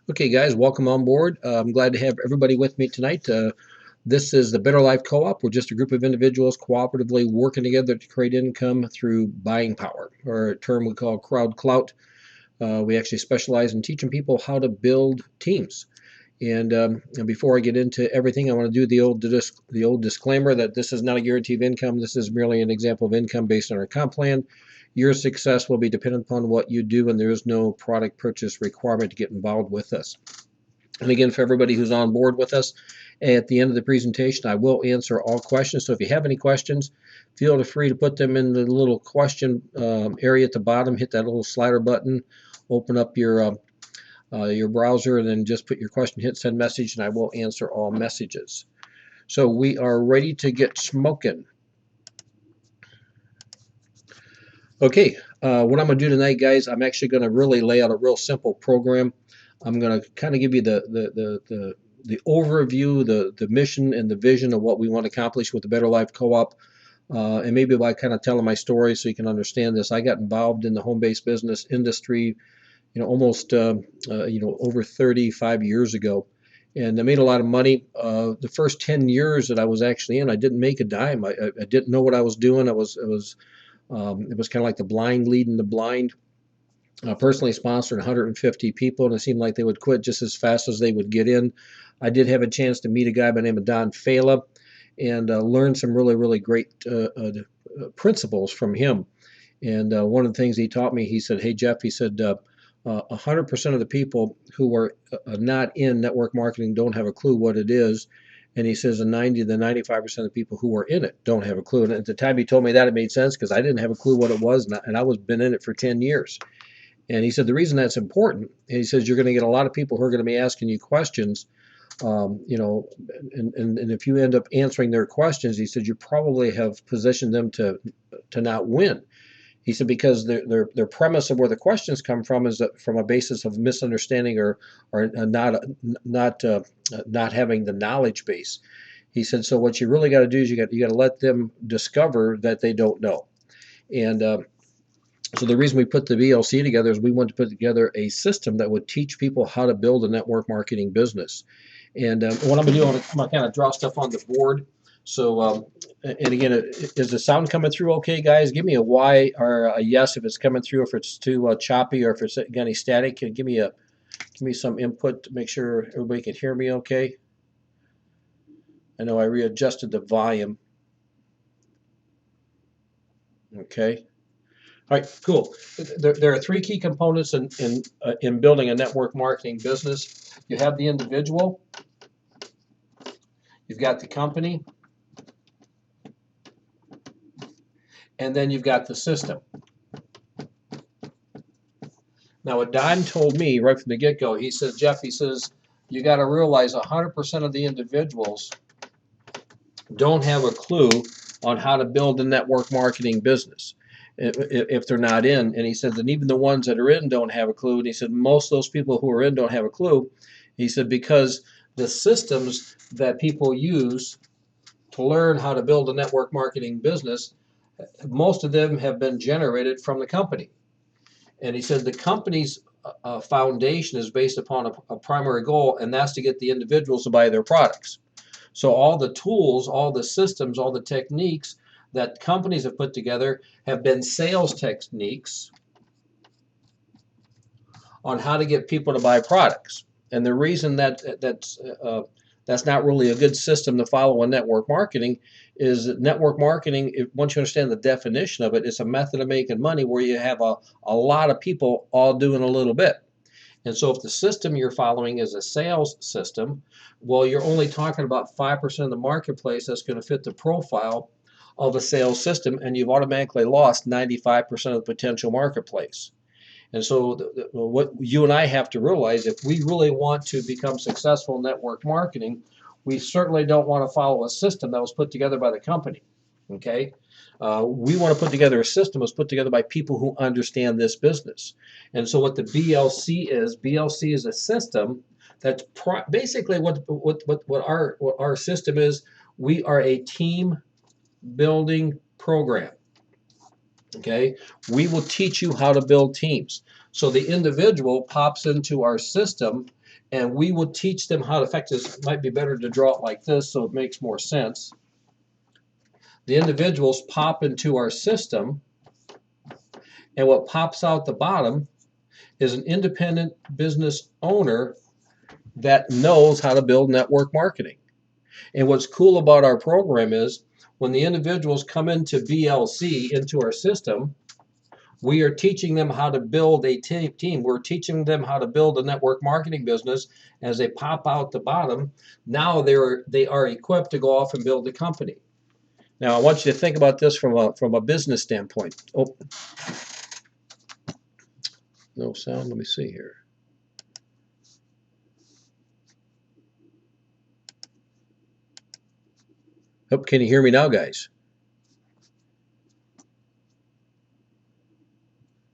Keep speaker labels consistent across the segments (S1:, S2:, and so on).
S1: Okay, guys, welcome on board. I'm glad to have everybody with me tonight. This is the Better Life Co-op. We're just a group of individuals cooperatively working together to create income through buying power, or a term we call crowd clout. We actually specialize in teaching people how to build teams. And before I get into everything, I want to do the old disclaimer that this is not a guarantee of income. This is merely an example of income based on our comp plan. Your success will be dependent upon what you do, and there is no product purchase requirement to get involved with us. And again, for everybody who's on board with us, at the end of the presentation, I will answer all questions. So if you have any questions, feel free to put them in the little question area at the bottom. Hit that little slider button, open up your browser, and then just put your question, hit send message, and I will answer all messages. So we are ready to get smoking. Okay, what I'm going to do tonight, guys, I'm actually going to really lay out a real simple program. I'm going to kind of give you the overview, the mission and the vision of what we want to accomplish with the Better Life Co-op. And maybe by kind of telling my story so you can understand this. I got involved in the home-based business industry, almost over 35 years ago, and I made a lot of money. The first 10 years that I was actually in, I didn't make a dime. I didn't know what I was doing. It was kind of like the blind leading the blind. I personally sponsored 150 people, and it seemed like they would quit just as fast as they would get in. I did have a chance to meet a guy by the name of Don Fala and learn some really, really great principles from him. And one of the things he taught me, he said, "Hey, Jeff," he said, 100% of the people who are not in network marketing don't have a clue what it is. And he says, 90 to 95% of the people who are in it don't have a clue. And at the time he told me that, it made sense because I didn't have a clue what it was, and I was been in it for 10 years. And he said the reason that's important, he says, you're going to get a lot of people who are going to be asking you questions, and if you end up answering their questions, he said, you probably have positioned them to not win. He said because their premise of where the questions come from is that from a basis of misunderstanding or not having the knowledge base. He said so what you really got to do is you got to let them discover that they don't know. And so the reason we put the BLC together is we wanted to put together a system that would teach people how to build a network marketing business. And what I'm going to do, I'm going to kind of draw stuff on the board. So, and again, is the sound coming through okay, guys? Give me a Y or a yes if it's coming through, if it's too choppy or if it's got any static. Give me some input to make sure everybody can hear me okay. I know I readjusted the volume. Okay. All right, cool. There are three key components in building a network marketing business. You have the individual, you've got the company, and then you've got the system. Now, what Don told me right from the get-go, he says, Jeff, he says, you got to realize 100% of the individuals don't have a clue on how to build a network marketing business if they're not in. And he said, and even the ones that are in don't have a clue. And he said, most of those people who are in don't have a clue. He said, because the systems that people use to learn how to build a network marketing business, most of them have been generated from the company. And he said the company's foundation is based upon a primary goal, and that's to get the individuals to buy their products. So all the tools, all the systems, all the techniques that companies have put together have been sales techniques on how to get people to buy products. And the reason that's not really a good system to follow in network marketing is that network marketing, once you understand the definition of it, it's a method of making money where you have a lot of people all doing a little bit. And so if the system you're following is a sales system, well, you're only talking about 5% of the marketplace that's going to fit the profile of a sales system, and you've automatically lost 95% of the potential marketplace. And so what you and I have to realize, if we really want to become successful in network marketing, we certainly don't want to follow a system that was put together by the company. Okay? We want to put together a system that was put together by people who understand this business. And so what the BLC is a system that's basically what our system is. We are a team building program. Okay, we will teach you how to build teams. So the individual pops into our system, and we will teach them how to, in fact, this might be better to draw it like this so it makes more sense. The individuals pop into our system, and what pops out the bottom is an independent business owner that knows how to build network marketing. And what's cool about our program is when the individuals come into BLC, into our system, we are teaching them how to build a team. We're teaching them how to build a network marketing business. As they pop out the bottom, now they are equipped to go off and build a company. Now I want you to think about this from a business standpoint. Oh, no sound. Let me see here. Oh, can you hear me now, guys?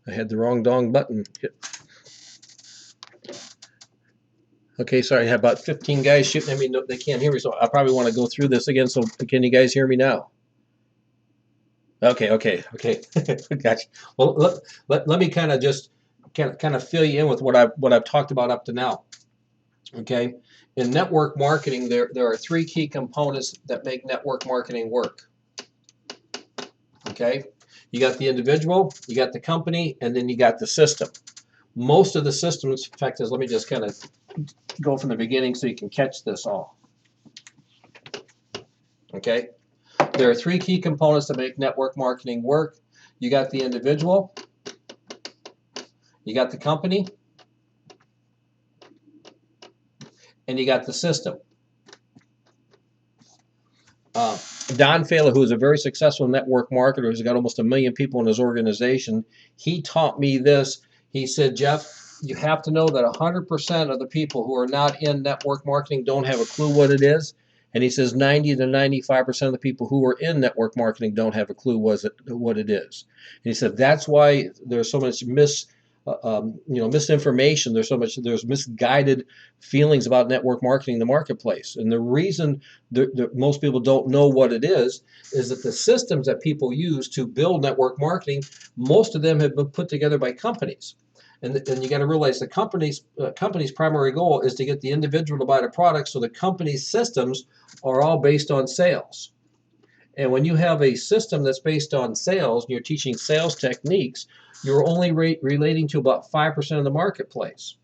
S1: I had the wrong dong button. Okay, sorry, I have about 15 guys shooting at me. No, they can't hear me, so I probably want to go through this again. So can you guys hear me now? Okay. Gotcha. Well, let me kind of just kind of fill you in with what I've talked about up to now. Okay, in network marketing, there are three key components that make network marketing work. Okay, you got the individual, you got the company, and then you got the system. Most of the systems, in fact, let me just kind of go from the beginning so you can catch this all. Okay, there are three key components that make network marketing work. You got the individual, you got the company, and you got the system. Don Failer, who is a very successful network marketer, who's got almost 1 million people in his organization, he taught me this. He said, Jeff, you have to know that 100% of the people who are not in network marketing don't have a clue what it is. And he says 90 to 95% of the people who are in network marketing don't have a clue what it is. And he said that's why there's so much misinformation. There's misguided feelings about network marketing in the marketplace. And the reason most people don't know what it is that the systems that people use to build network marketing, most of them have been put together by companies. And you got to realize the company's primary goal is to get the individual to buy the product, so the company's systems are all based on sales. And when you have a system that's based on sales and you're teaching sales techniques, you're only relating to about 5% of the marketplace.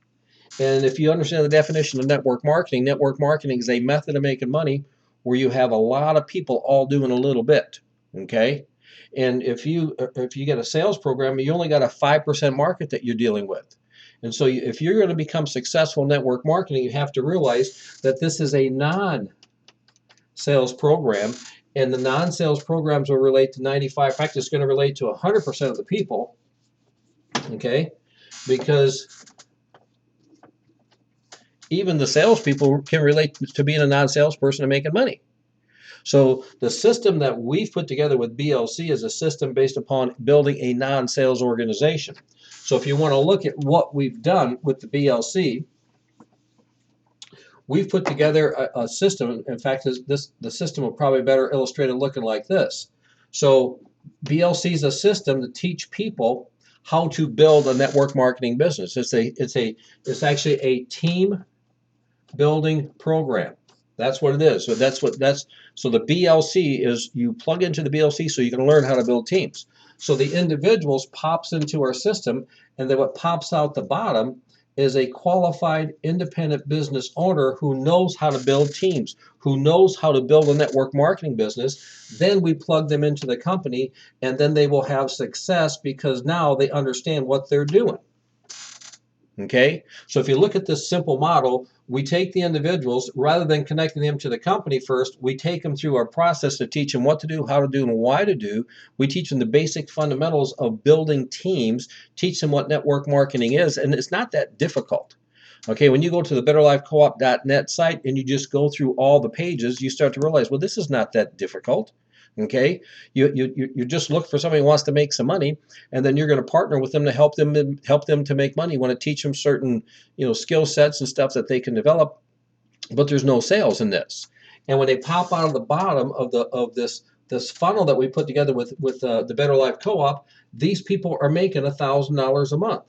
S1: And if you understand the definition of network marketing is a method of making money where you have a lot of people all doing a little bit. Okay? And if you get a sales program, you only got a 5% market that you're dealing with. And so if you're going to become successful in network marketing, you have to realize that this is a non-sales program, and the non-sales programs will relate to 95%. In fact, it's going to relate to 100% of the people, okay? Because even the salespeople can relate to being a non-salesperson and making money. So the system that we've put together with BLC is a system based upon building a non-sales organization. So if you want to look at what we've done with the BLC, we've put together a system. In fact, the system will probably better illustrated looking like this. So BLC is a system to teach people how to build a network marketing business. It's actually a team building program. That's what it is. So the BLC is, you plug into the BLC so you can learn how to build teams. So the individuals pops into our system, and then what pops out the bottom is a qualified independent business owner who knows how to build teams, who knows how to build a network marketing business. Then we plug them into the company, and then they will have success because now they understand what they're doing. Okay, so if you look at this simple model, we take the individuals, rather than connecting them to the company first, we take them through our process to teach them what to do, how to do, and why to do. We teach them the basic fundamentals of building teams, teach them what network marketing is, and it's not that difficult. Okay, when you go to the betterlifecoop.net site and you just go through all the pages, you start to realize, well, this is not that difficult. Okay, you just look for somebody who wants to make some money, and then you're going to partner with them to help them to make money. You want to teach them certain skill sets and stuff that they can develop, but there's no sales in this. And when they pop out of the bottom of this funnel that we put together with the Better Life Co-op, these people are making $1,000 a month.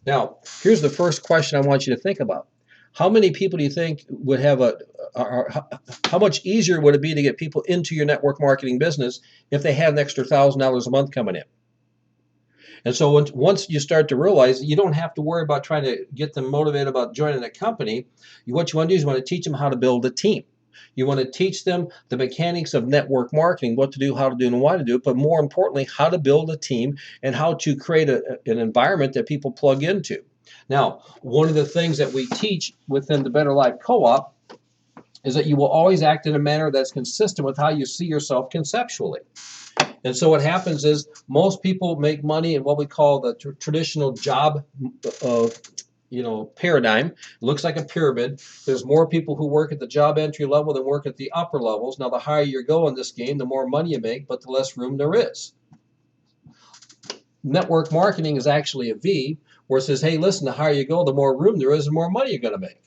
S1: Now, here's the first question I want you to think about. How many people do you think would have how much easier would it be to get people into your network marketing business if they had an extra $1,000 a month coming in? And so once you start to realize you don't have to worry about trying to get them motivated about joining a company, what you want to do is you want to teach them how to build a team. You want to teach them the mechanics of network marketing, what to do, how to do, and why to do it, but more importantly, how to build a team and how to create an environment that people plug into. Now, one of the things that we teach within the Better Life Co-op is that you will always act in a manner that's consistent with how you see yourself conceptually. And so what happens is most people make money in what we call the traditional job paradigm. It looks like a pyramid. There's more people who work at the job entry level than work at the upper levels. Now, the higher you go in this game, the more money you make, but the less room there is. Network marketing is actually a V, where it says, hey, listen, the higher you go, the more room there is, the more money you're going to make.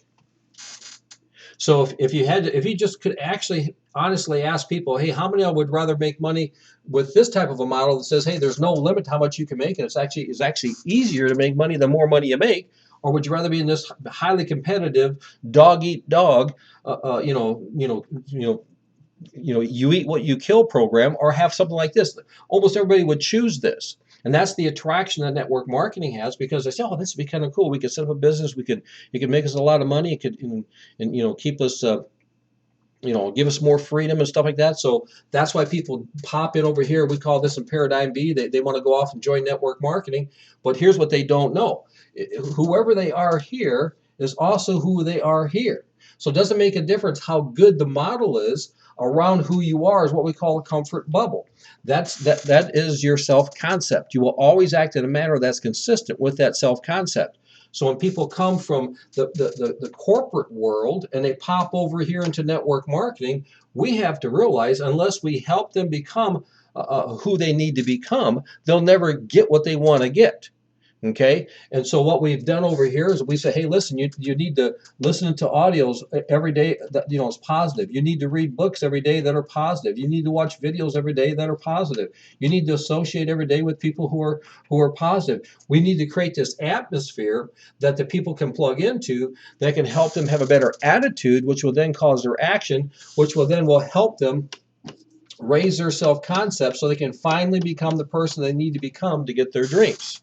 S1: So if you just could actually honestly ask people, hey, how many of would rather make money with this type of a model that says, hey, there's no limit to how much you can make, and it's actually easier to make money the more money you make, or would you rather be in this highly competitive dog eat dog, you eat what you kill program, or have something like this? Almost everybody would choose this. And that's the attraction that network marketing has, because they say, oh, this would be kind of cool. We could set up a business. It could make us a lot of money. It could, keep us, give us more freedom and stuff like that. So that's why people pop in over here. We call this in Paradigm B. They want to go off and join network marketing. But here's what they don't know. Whoever they are here is also who they are here. So it doesn't make a difference how good the model is. Around who you are is what we call a comfort bubble. That is your self-concept. You will always act in a manner that's consistent with that self-concept. So when people come from the corporate world and they pop over here into network marketing, we have to realize unless we help them become who they need to become, they'll never get what they want to get. Okay, and so what we've done over here is we say, hey, listen, you need to listen to audios every day that is positive. You need to read books every day that are positive. You need to watch videos every day that are positive. You need to associate every day with people who are positive. We need to create this atmosphere that the people can plug into that can help them have a better attitude, which will then cause their action, which will help them raise their self-concept so they can finally become the person they need to become to get their dreams.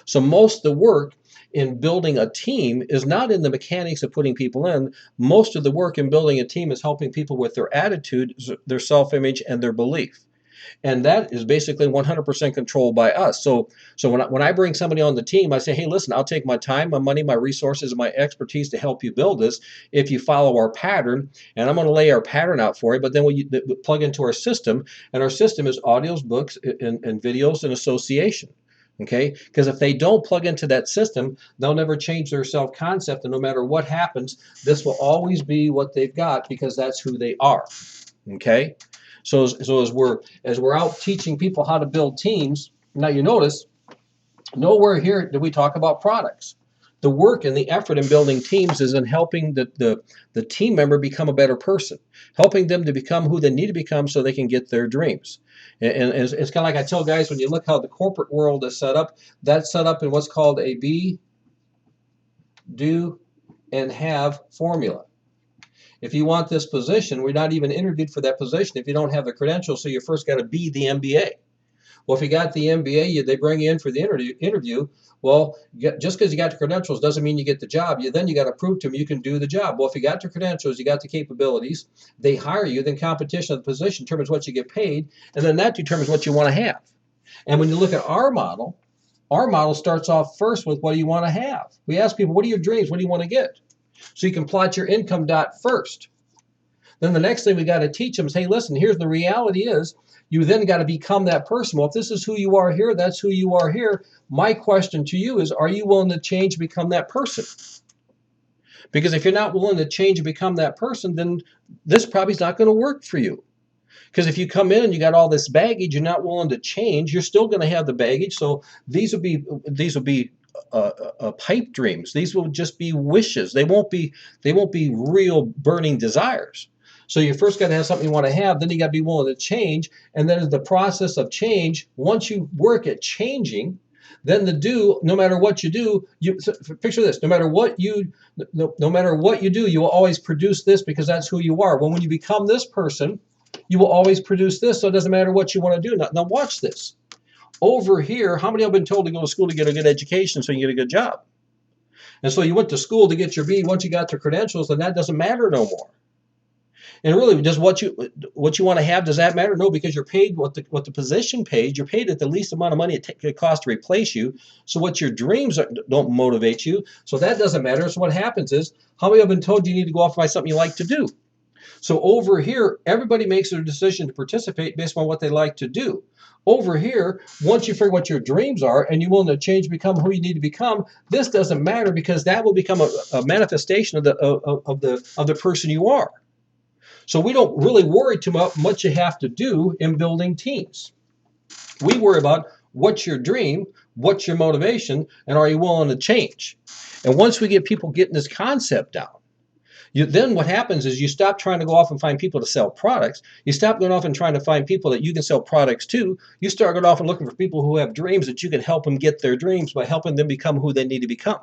S1: So most of the work in building a team is not in the mechanics of putting people in. Most of the work in building a team is helping people with their attitude, their self-image, and their belief. And that is basically 100% controlled by us. So when I bring somebody on the team, I say, hey, listen, I'll take my time, my money, my resources, and my expertise to help you build this if you follow our pattern. And I'm going to lay our pattern out for you. But then we plug into our system, and our system is audios, books, and videos, and association. Okay, because if they don't plug into that system, they'll never change their self-concept, and no matter what happens, this will always be what they've got because that's who they are. Okay, so as we're out teaching people how to build teams, now you notice nowhere here do we talk about products. The work and the effort in building teams is in helping the team member become a better person, helping them to become who they need to become so they can get their dreams. And it's kind of like I tell guys, when you look how the corporate world is set up, that's set up in what's called a be, do, and have formula. If you want this position, we're not even interviewed for that position if you don't have the credentials, so you first got to be the MBA. Well, if you got the MBA, they bring you in for the interview. Well, just because you got the credentials doesn't mean you get the job. Then you got to prove to them you can do the job. Well, if you got the credentials, you got the capabilities, they hire you, then competition of the position determines what you get paid, and then that determines what you want to have. And when you look at our model starts off first with what do you want to have? We ask people, what are your dreams? What do you want to get? So you can plot your income dot first. Then the next thing we got to teach them is, hey, listen, here's the reality is, you then got to become that person. Well, if this is who you are here, that's who you are here. My question to you is, are you willing to change and become that person? Because if you're not willing to change and become that person, then this probably is not going to work for you. Because if you come in and you got all this baggage, you're not willing to change, you're still going to have the baggage. So these will be pipe dreams. These will just be wishes. They won't be real burning desires. So you first got to have something you want to have, then you got to be willing to change, and then the process of change, once you work at changing, Then the do, no matter what you do, so picture this, no matter what you do, you will always produce this because that's who you are. When you become this person, you will always produce this. So it doesn't matter what you want to do. Now watch this. Over here, how many have been told to go to school to get a good education so you can get a good job? And so you went to school to get your B. Once you got the credentials, then that doesn't matter no more. And really, does what you want to have, does that matter? No, because you're paid what the position pays. You're paid at the least amount of money it costs to replace you. So what your dreams don't motivate you. So that doesn't matter. So what happens is, how many have been told you need to go off and find something you like to do? So over here, everybody makes their decision to participate based on what they like to do. Over here, once you figure what your dreams are and you want to change, become who you need to become, this doesn't matter because that will become a manifestation of the person you are. So we don't really worry too much you have to do in building teams. We worry about what's your dream, what's your motivation, and are you willing to change? And once we get people getting this concept down, then what happens is you stop trying to go off and find people to sell products. You stop going off and trying to find people that you can sell products to. You start going off and looking for people who have dreams that you can help them get their dreams by helping them become who they need to become.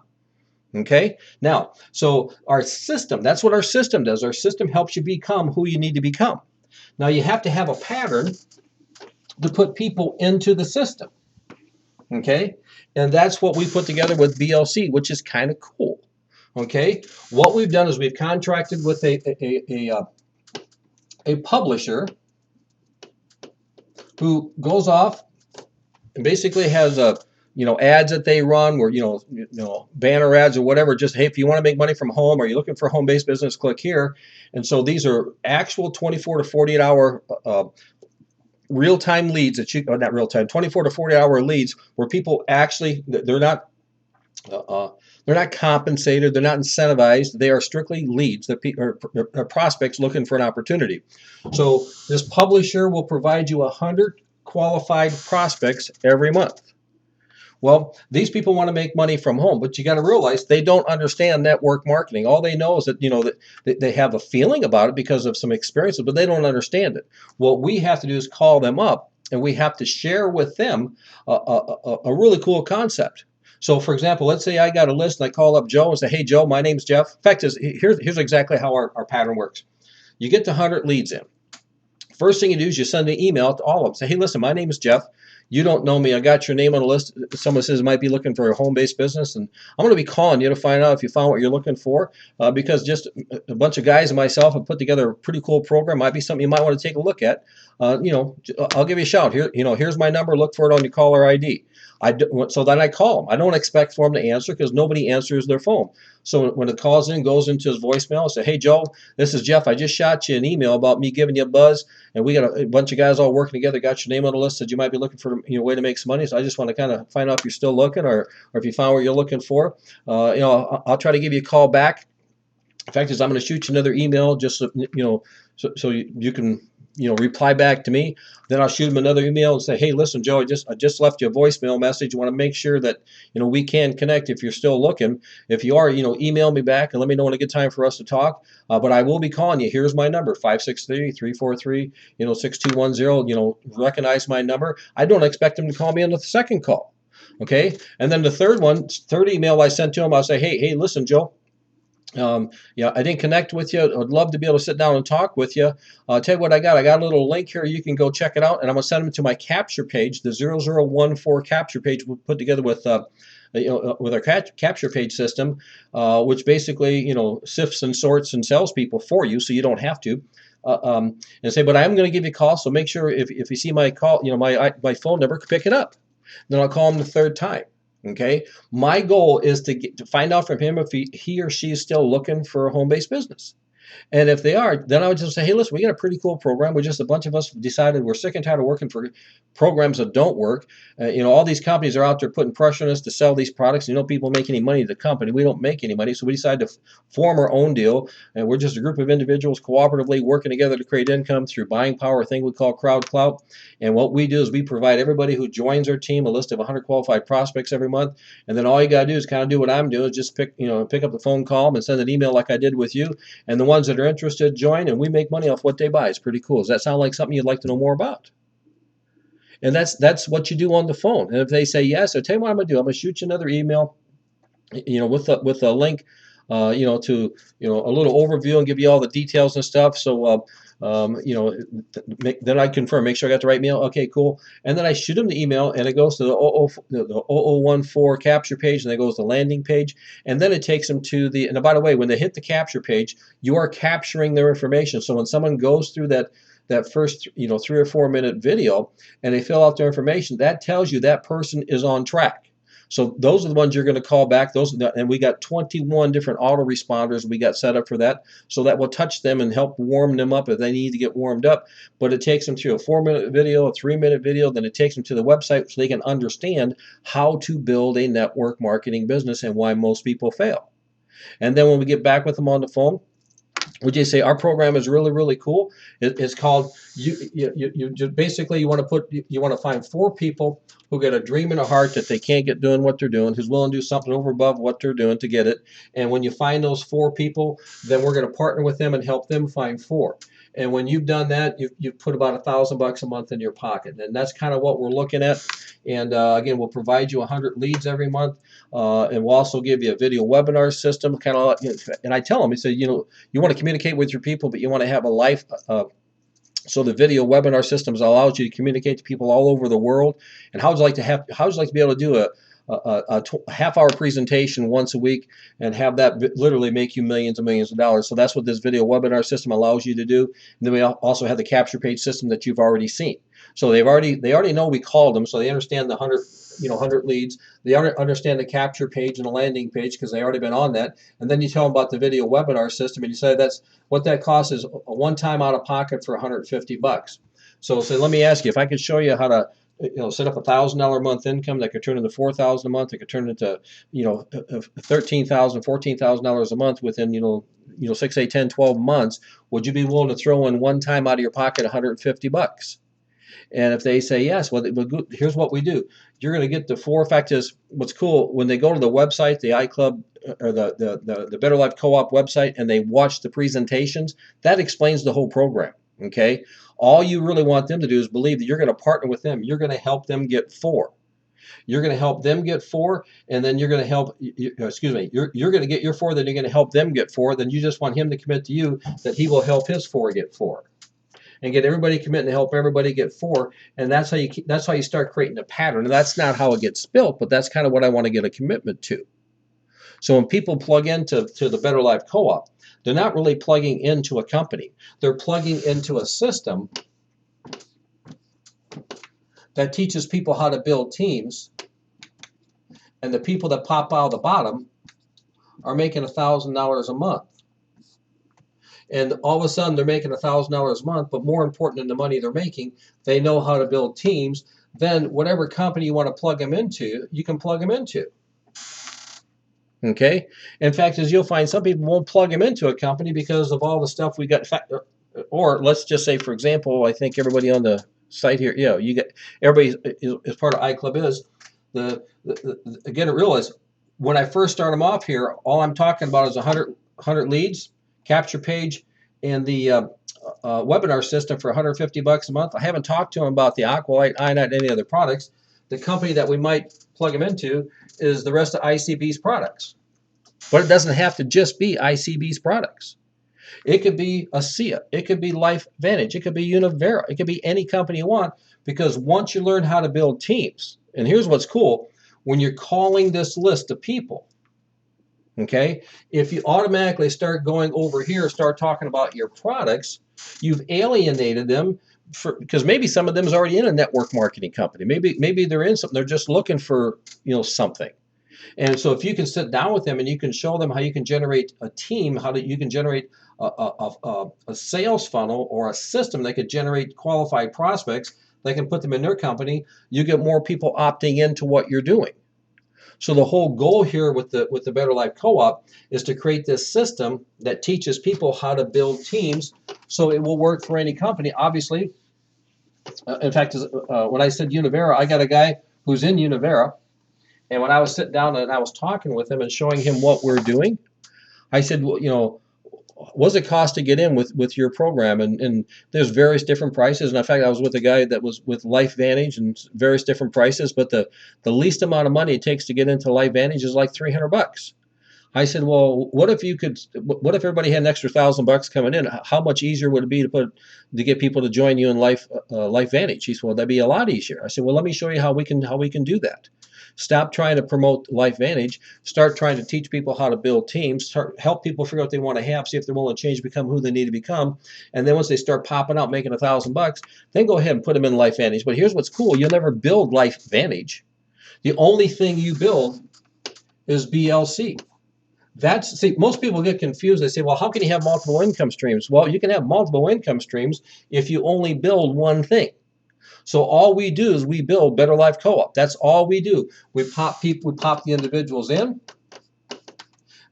S1: Okay, now, so our system, that's what our system does. Our system helps you become who you need to become. Now, you have to have a pattern to put people into the system. Okay, and that's what we put together with BLC, which is kind of cool. Okay, what we've done is we've contracted with a publisher who goes off and basically has ads that they run, where banner ads or whatever. Just, hey, if you want to make money from home or you're looking for a home-based business, click here. And so these are actual 24 to 48 hour real-time leads that you, not real-time, 24 to 48 hour leads where people actually, they're not compensated, they're not incentivized, they are strictly leads that are prospects looking for an opportunity. So this publisher will provide you 100 qualified prospects every month. Well, these people want to make money from home, but you got to realize they don't understand network marketing. All they know is that that they have a feeling about it because of some experiences, but they don't understand it. What we have to do is call them up, and we have to share with them a really cool concept. So, for example, let's say I got a list and I call up Joe and say, "Hey, Joe, my name's Jeff." In fact, here's exactly how our pattern works. You get the 100 leads in. First thing you do is you send an email to all of them. Say, "Hey, listen, my name is Jeff. You don't know me. I got your name on the list. Someone says might be looking for a home-based business, and I'm going to be calling you to find out if you found what you're looking for, because just a bunch of guys and myself have put together a pretty cool program. Might be something you might want to take a look at. I'll give you a shout. Here's my number. Look for it on your caller ID." So then I call them. I don't expect for them to answer because nobody answers their phone. So when it calls in, goes into his voicemail, I say, "Hey, Joe, this is Jeff. I just shot you an email about me giving you a buzz, and we got a bunch of guys all working together. Got your name on the list. Said you might be looking for a way to make some money. So I just want to kind of find out if you're still looking, or if you found what you're looking for. I'll try to give you a call back. In fact, I'm going to shoot you another email just so you can reply back to me. Then I'll shoot him another email and say, "Hey, listen, Joe, I just left you a voicemail message. I want to make sure that we can connect if you're still looking. If you are, email me back and let me know when a good time for us to talk. But I will be calling you. Here's my number, 563-343-6210. Recognize my number." I don't expect him to call me on the second call. Okay, and then the third email I sent to him, I'll say, "Hey, listen, Joe. I didn't connect with you. I'd love to be able to sit down and talk with you. Tell you what I got. I got a little link here. You can go check it out, and I'm going to send them to my capture page, the 0014 capture page we put together with our capture page system, which basically sifts and sorts and sells people for you, so you don't have to. And say, but I'm going to give you a call. So make sure if you see my call, my phone number, pick it up. Then I'll call him the third time. Okay, my goal is to find out from him if he or she is still looking for a home-based business. And if they are, then I would just say, "Hey, listen, we got a pretty cool program. We're just a bunch of us decided we're sick and tired of working for programs that don't work. All these companies are out there putting pressure on us to sell these products. People make any money to the company. We don't make any money, so we decided to form our own deal. And we're just a group of individuals cooperatively working together to create income through buying power, a thing we call crowd clout. And what we do is we provide everybody who joins our team a list of 100 qualified prospects every month. And then all you got to do is kind of do what I'm doing, just pick up the phone, call them, and send an email like I did with you. And the ones that are interested join, and we make money off what they buy. It's pretty cool. Does that sound like something you'd like to know more about?" And that's what you do on the phone. And if they say yes, I tell you what I'm going to do. I'm going to shoot you another email, with a link, to a little overview and give you all the details and stuff. So then I confirm, make sure I got the right mail. Okay, cool. And then I shoot them the email, and it goes to the 0014 capture page, and then it goes to the landing page, and then it takes them to the. And by the way, when they hit the capture page, you are capturing their information. So when someone goes through that first 3 or 4 minute video and they fill out their information, that tells you that person is on track. So those are the ones you're going to call back. And we got 21 different autoresponders we got set up for that. So that will touch them and help warm them up if they need to get warmed up. But it takes them through a 4-minute video, a 3-minute video, then it takes them to the website so they can understand how to build a network marketing business and why most people fail. And then when we get back with them on the phone, would you say our program is really, really cool? It's called you just basically you want to find 4 people who get a dream in a heart that they can't get doing what they're doing, who's willing to do something over above what they're doing to get it. And when you find those 4 people, then we're going to partner with them and help them find 4. And when you've done that, you've put about $1,000 a month in your pocket, and that's kind of what we're looking at. And again, we'll provide you 100 leads every month, and we'll also give you a video webinar system. Kind of, and I tell them, I say, you want to communicate with your people, but you want to have a life. So the video webinar systems allows you to communicate to people all over the world. And how would you like to be able to do a half-hour presentation once a week and have that literally make you millions and millions of dollars? So that's what this video webinar system allows you to do. And then we also have the capture page system that you've already seen. So they already know we called them, so they understand the 100 leads. They already understand the capture page and the landing page because they already been on that. And then you tell them about the video webinar system, and you say that's what that costs is a one-time out of pocket for $150. So let me ask you, if I could show you how to set up $1,000 a month income that could turn into $4,000 a month, that could turn into $13,000, $14,000 a month within 6, 8, 10, 12 months, would you be willing to throw in one time out of your pocket $150? And if they say yes, well, here's what we do. You're going to get the 4 factors. What's cool, when they go to the website, the iClub or the Better Life Co-op website, and they watch the presentations, that explains the whole program. Okay? All you really want them to do is believe that you're going to partner with them. You're going to help them get 4. You're going to help them get 4, and then you're going to help, you're going to get your 4, then you're going to help them get 4. Then you just want him to commit to you that he will help his 4 get 4. And get everybody committing to help everybody get 4, and that's how you start creating a pattern. And that's not how it gets built, but that's kind of what I want to get a commitment to. So when people plug into the Better Life Co-op, they're not really plugging into a company. They're plugging into a system that teaches people how to build teams, and the people that pop out of the bottom are making $1,000 a month. And all of a sudden, they're making $1,000 a month, but more important than the money they're making, they know how to build teams. Then whatever company you want to plug them into, you can plug them into. Okay? In fact, as you'll find, some people won't plug them into a company because of all the stuff we got. Or let's just say, for example, I think everybody on the site here, you get everybody as part of iClub is again, realize when I first start them off here, all I'm talking about is 100 leads, capture page, and the webinar system for $150 a month. I haven't talked to them about the Aqualite, Ionite, any other products. The company that we might plug them into is the rest of ICB's products. But it doesn't have to just be ICB's products. It could be ASEA. It could be LifeVantage. It could be Univera. It could be any company you want, because once you learn how to build teams, and here's what's cool, when you're calling this list of people, okay, if you automatically start going over here, start talking about your products, you've alienated them because maybe some of them is already in a network marketing company. Maybe they're in something. They're just looking for something. And so if you can sit down with them and you can show them how you can generate a team, you can generate a sales funnel or a system that could generate qualified prospects that can put them in their company, you get more people opting into what you're doing. So the whole goal here with the Better Life Co-op is to create this system that teaches people how to build teams so it will work for any company. Obviously, in fact, when I said Univera, I got a guy who's in Univera, and when I was sitting down and I was talking with him and showing him what we're doing, I said, well, what does it cost to get in with your program? And there's various different prices. And in fact, I was with a guy that was with LifeVantage and various different prices, but the least amount of money it takes to get into LifeVantage is like $300. I said, well, what if everybody had an extra $1,000 coming in? How much easier would it be to get people to join you in LifeVantage? He said, well, that'd be a lot easier. I said, well, let me show you how we can do that. Stop trying to promote LifeVantage. Start trying to teach people how to build teams. Help people figure out what they want to have. See if they're willing to change, become who they need to become. And then once they start popping out, making $1,000, then go ahead and put them in LifeVantage. But here's what's cool: you'll never build LifeVantage. The only thing you build is BLC. See, most people get confused. They say, well, how can you have multiple income streams? Well, you can have multiple income streams if you only build one thing. So all we do is we build Better Life Co-op. That's all we do. We pop the individuals in,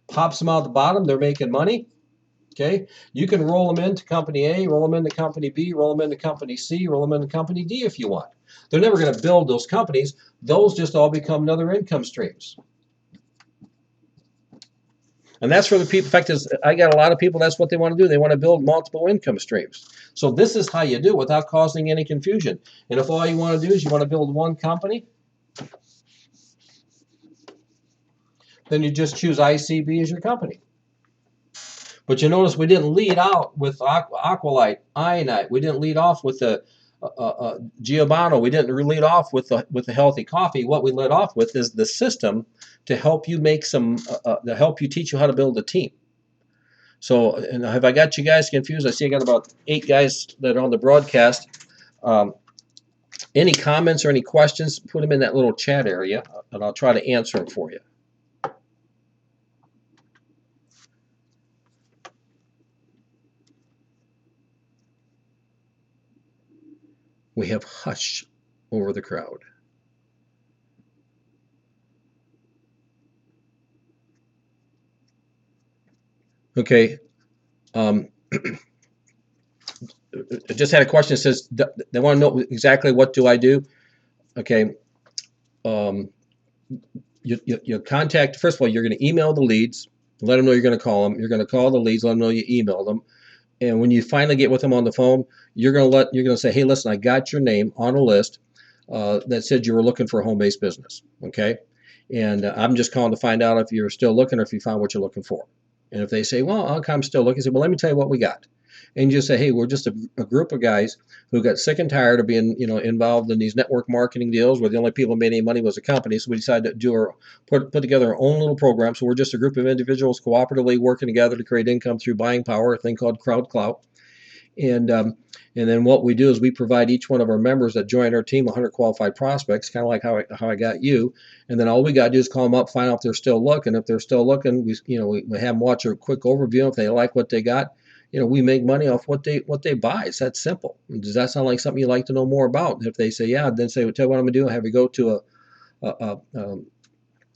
S1: pops them out the bottom. They're making money. Okay, you can roll them into company A, roll them into company B, roll them into company C, roll them into company D if you want. They're never going to build those companies. Those just all become another income streams. And that's for the people. In fact, I got a lot of people, that's what they want to do. They want to build multiple income streams. So this is how you do it without causing any confusion. And if all you want to do is you want to build one company, then you just choose ICB as your company. But you notice we didn't lead out with Aqualite, Ionite. We didn't lead off with the Giovanni. We didn't lead off with the healthy coffee. What we led off with is the system to help you to help you teach you how to build a team. So, and have I got you guys confused? I see I got about 8 guys that are on the broadcast. Any comments or any questions, put them in that little chat area, and I'll try to answer them for you. We have hush over the crowd. Okay. I just had a question that says they want to know exactly what do I do. Okay. You contact, first of all, you're going to email the leads, let them know you're going to call them. You're going to call the leads, let them know you emailed them. And when you finally get with them on the phone, you're going to say, hey, listen, I got your name on a list that said you were looking for a home-based business. Okay. And I'm just calling to find out if you're still looking or if you found what you're looking for. And if they say, well, I'm still looking, say, well, let me tell you what we got. And you just say, hey, we're just a group of guys who got sick and tired of being, involved in these network marketing deals where the only people who made any money was the company. So we decided to put together our own little program. So we're just a group of individuals cooperatively working together to create income through buying power, a thing called crowd clout. And then what we do is we provide each one of our members that join our team 100 qualified prospects, kind of like how I got you. And then all we got to do is call them up, find out if they're still looking. If they're still looking, we have them watch a quick overview. If they like what they got, we make money off what they buy. It's that simple. Does that sound like something you'd like to know more about? If they say yeah, then say, well, tell you what I'm going to do. Have you go to a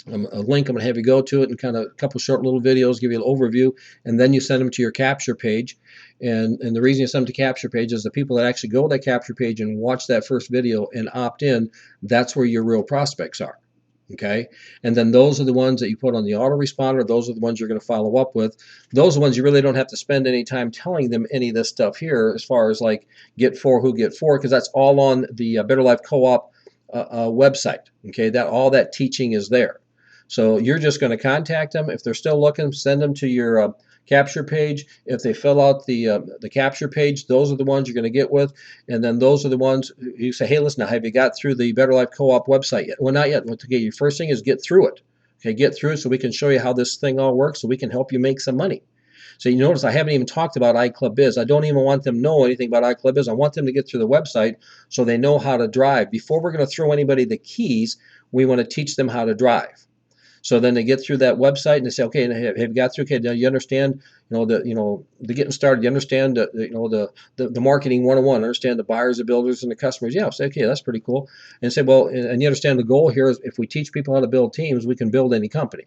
S1: link. I'm going to have you go to it and kind of a couple short little videos, give you an overview, and then you send them to your capture page. And the reason you send them to capture page is the people that actually go to that capture page and watch that first video and opt in, that's where your real prospects are. Okay. And then those are the ones that you put on the autoresponder. Those are the ones you're going to follow up with. Those are the ones you really don't have to spend any time telling them any of this stuff here as far as like get for, who get for, because that's all on the Better Life Co-op website. Okay. All that teaching is there. So you're just going to contact them. If they're still looking, send them to your capture page. If they fill out the capture page, those are the ones you're going to get with. And then those are the ones you say, hey, listen, now, have you got through the Better Life Co-op website yet? Well, not yet. Okay, your first thing is get through it. Okay, get through it so we can show you how this thing all works so we can help you make some money. So you notice I haven't even talked about iClubBiz. I don't even want them to know anything about iClubBiz. I want them to get through the website so they know how to drive. Before we're going to throw anybody the keys, we want to teach them how to drive. So then they get through that website and they say, okay, have you got through? Okay, now you understand, the getting started. You understand, the marketing 101. Understand the buyers, the builders, and the customers. Yeah, say, okay, that's pretty cool. And say, well, and you understand the goal here is if we teach people how to build teams, we can build any company.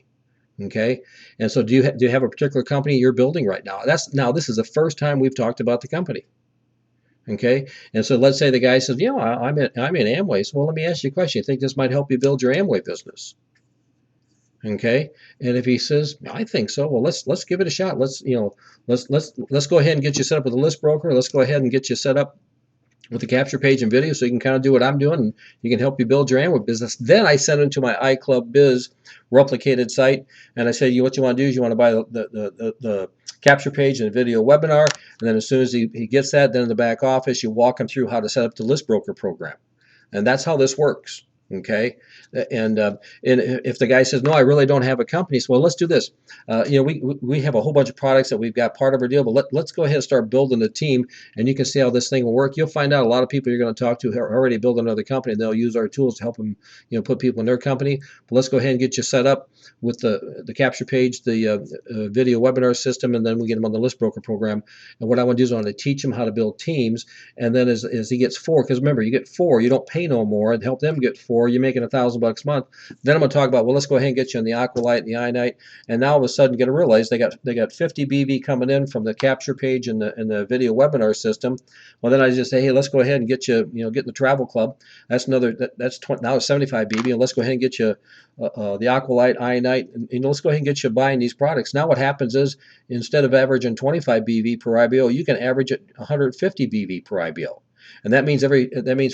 S1: Okay, and so do you have a particular company you're building right now? This is the first time we've talked about the company. Okay, and so let's say the guy says, I'm in Amway. So well, let me ask you a question. You think this might help you build your Amway business? Okay, and if he says, I think so, well, let's give it a shot. Let's go ahead and get you set up with a list broker. Let's go ahead and get you set up with the capture page and video so you can kind of do what I'm doing and you can help you build your Amway business. Then I send them to my iClub Biz replicated site and I say, what you want to do is you want to buy the capture page and the video webinar. And then as soon as he gets that, then in the back office, you walk him through how to set up the list broker program. And that's how this works. Okay, and if the guy says no, I really don't have a company, so well, let's do this. We have a whole bunch of products that we've got part of our deal, but let's go ahead and start building a team, and you can see how this thing will work. You'll find out a lot of people you're going to talk to are already building another company, and they'll use our tools to help them, put people in their company. But let's go ahead and get you set up with the capture page, the video webinar system, and then we get them on the list broker program. And what I want to do is I want to teach them how to build teams, and then as he gets 4, because remember, you get 4, you don't pay no more, and help them get 4, you're making $1,000 a month. Then I'm going to talk about, well, let's go ahead and get you on the Aqualite and the iNight, and now all of a sudden get to realize they got 50 BV coming in from the capture page and the video webinar system. Well, then I just say, hey, let's go ahead and get you, get in the travel club. That's that's 20, now it's 75 BV, and let's go ahead and get you the Aqualite, iNight, and let's go ahead and get you buying these products. Now what happens is instead of averaging 25 BV per IBO, you can average at 150 BV per IBO. And that means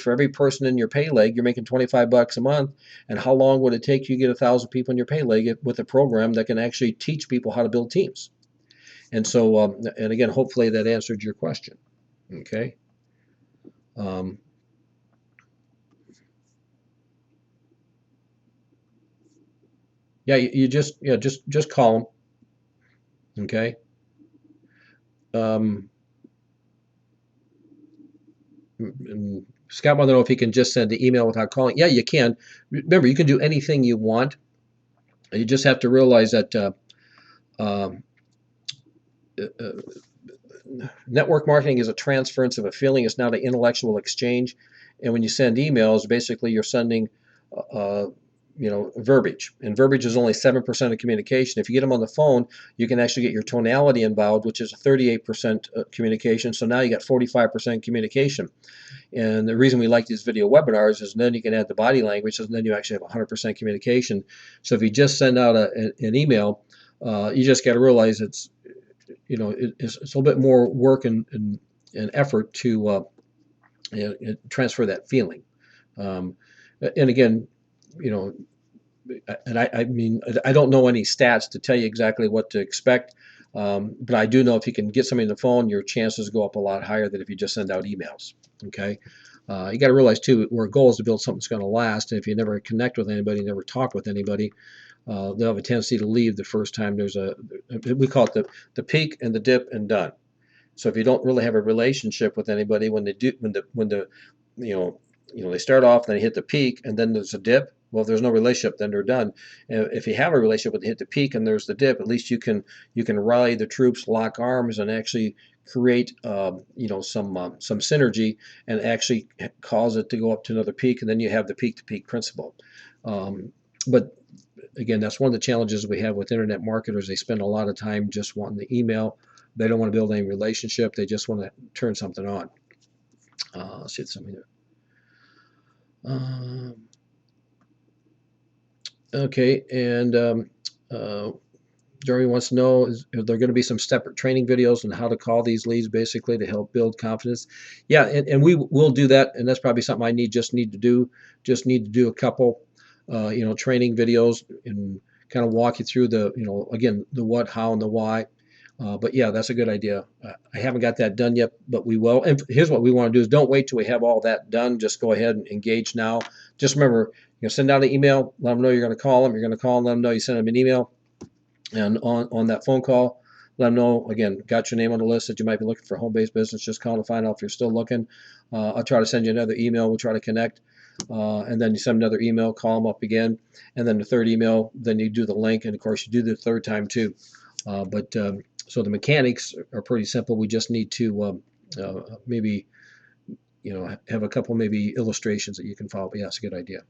S1: for every person in your pay leg, you're making $25 a month. And how long would it take you to get 1,000 people in your pay leg with a program that can actually teach people how to build teams? And so, and again, hopefully that answered your question. Okay. Yeah, you just call them. Okay. And Scott wants to know if he can just send the email without calling. Yeah, you can. Remember, you can do anything you want. You just have to realize that uh, network marketing is a transference of a feeling. It's not an intellectual exchange. And when you send emails, basically you're sending, uh, verbiage. And verbiage is only 7% of communication. If you get them on the phone, you can actually get your tonality involved, which is 38% communication. So now you got 45% communication. And the reason we like these video webinars is then you can add the body language, and then you actually have 100% communication. So if you just send out an email, you just got to realize it's a little bit more work and effort to transfer that feeling. And again, and I mean, I don't know any stats to tell you exactly what to expect, but I do know if you can get somebody on the phone, your chances go up a lot higher than if you just send out emails. Okay. You got to realize too, our goal is to build something that's going to last. And if you never connect with anybody, never talk with anybody, they'll have a tendency to leave the first time there's we call it the peak and the dip and done. So if you don't really have a relationship with anybody when they do, when the they start off and they hit the peak and then there's a dip. Well, if there's no relationship, then they're done. If you have a relationship with hit the peak and there's the dip, at least you can rally the troops, lock arms, and actually create some synergy and actually cause it to go up to another peak, and then you have the peak to peak principle. But again, that's one of the challenges we have with internet marketers. They spend a lot of time just wanting the email. They don't want to build any relationship. They just want to turn something on. Let's see something here. Okay, and Jeremy wants to know, is there going to be some separate training videos on how to call these leads basically to help build confidence? Yeah, and we will do that, and that's probably something I need to do a couple training videos and kind of walk you through again, the what, how, and the why. But yeah, that's a good idea. I haven't got that done yet, but we will. And here's what we want to do is don't wait till we have all that done. Just go ahead and engage now. Just remember, send out an email, let them know you're going to call them. You're going to call and let them know you sent them an email. And on that phone call, let them know, again, got your name on the list that you might be looking for home-based business. Just call to find out if you're still looking. I'll try to send you another email. We'll try to connect. And then you send another email, call them up again. And then the third email, then you do the link. And, of course, you do the third time too. So the mechanics are pretty simple. We just need to maybe, have a couple maybe illustrations that you can follow. But yeah, it's a good idea.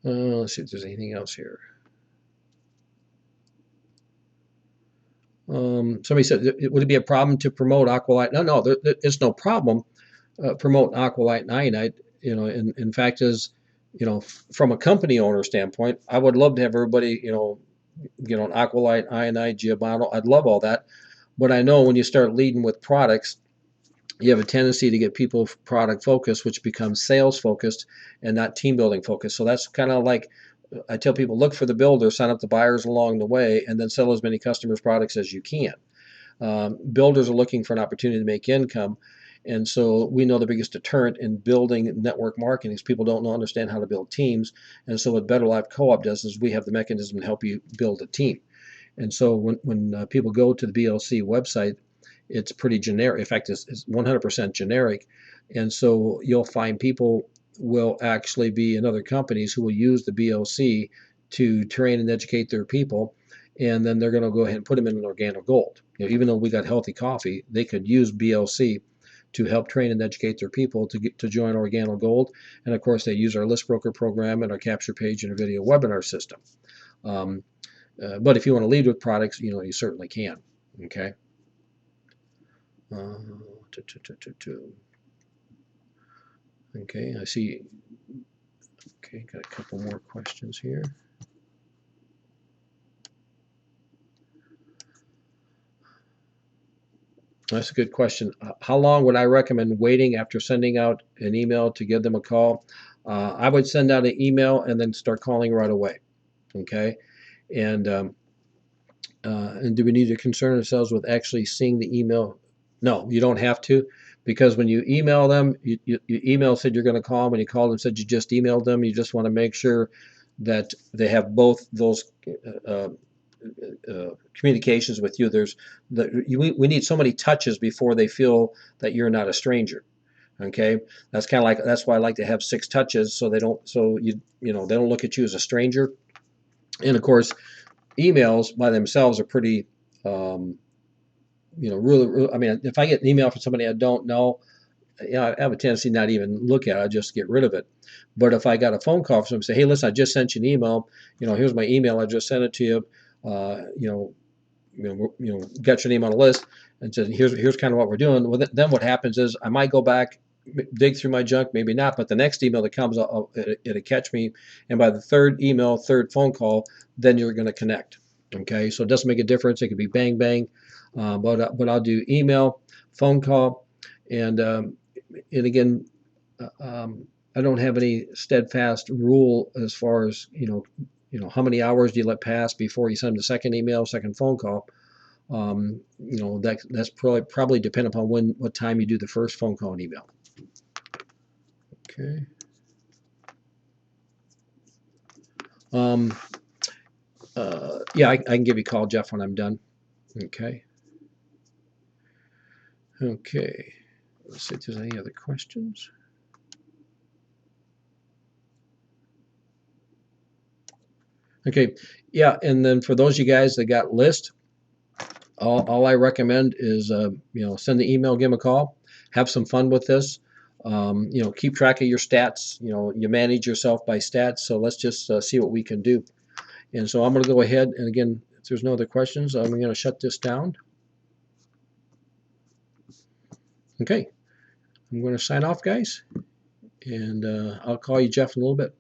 S1: Let's see if there's anything else here. Somebody said, would it be a problem to promote Aqualite? No, it's no problem promoting Aqualite and iNight. In fact, is from a company owner standpoint, I would love to have everybody, an Aqualite, Ionite, Giovanni. I'd love all that. But I know when you start leading with products, you have a tendency to get people product focused, which becomes sales focused and not team building focused. So that's kind of like I tell people, look for the builder, sign up the buyers along the way, and then sell as many customers products as you can. Builders are looking for an opportunity to make income. And so we know the biggest deterrent in building network marketing is people don't understand how to build teams. And so what Better Life Co-op does is we have the mechanism to help you build a team. And so when people go to the BLC website, it's pretty generic. In fact, it's 100% generic. And so you'll find people will actually be in other companies who will use the BLC to train and educate their people. And then they're going to go ahead and put them in an Organic Gold. Even though we got healthy coffee, they could use BLC to help train and educate their people to get to join Organic Gold. And of course, they use our list broker program and our capture page and our video webinar system. But if you want to lead with products, you certainly can. Okay. Okay, I see. Okay, got a couple more questions here. That's a good question. How long would I recommend waiting after sending out an email to give them a call? I would send out an email and then start calling right away. Okay, and do we need to concern ourselves with actually seeing the email? No, you don't have to, because when you email them, you email said you're going to call them, and you called and said you just emailed them. You just want to make sure that they have both those uh, communications with you. We need so many touches before they feel that you're not a stranger. Okay, that's why I like to have 6 touches, so they don't they don't look at you as a stranger. And of course, emails by themselves are pretty, really, I mean, if I get an email from somebody I don't know, I have a tendency not even look at it. I just get rid of it. But if I got a phone call from somebody, say, hey, listen, I just sent you an email. Here's my email. I just sent it to you. Got your name on a list, and said, here's kind of what we're doing. Well, then what happens is I might go back, dig through my junk, maybe not, but the next email that comes, it'll catch me, and by the third email, third phone call, then you're going to connect. Okay, so it doesn't make a difference. It could be bang bang, but I'll do email, phone call, and again, I don't have any steadfast rule as far as how many hours do you let pass before you send the second email, second phone call. That's probably dependent upon what time you do the first phone call and email. Okay. Yeah, I can give you a call, Jeff, when I'm done. Okay. Okay. Let's see if there's any other questions. Okay. Yeah, and then for those of you guys that got list, all I recommend is send the email, give them a call, have some fun with this. Keep track of your stats. You manage yourself by stats. So let's just see what we can do. And so I'm going to go ahead, and again, if there's no other questions, I'm going to shut this down. Okay, I'm going to sign off, guys, and I'll call you, Jeff, in a little bit.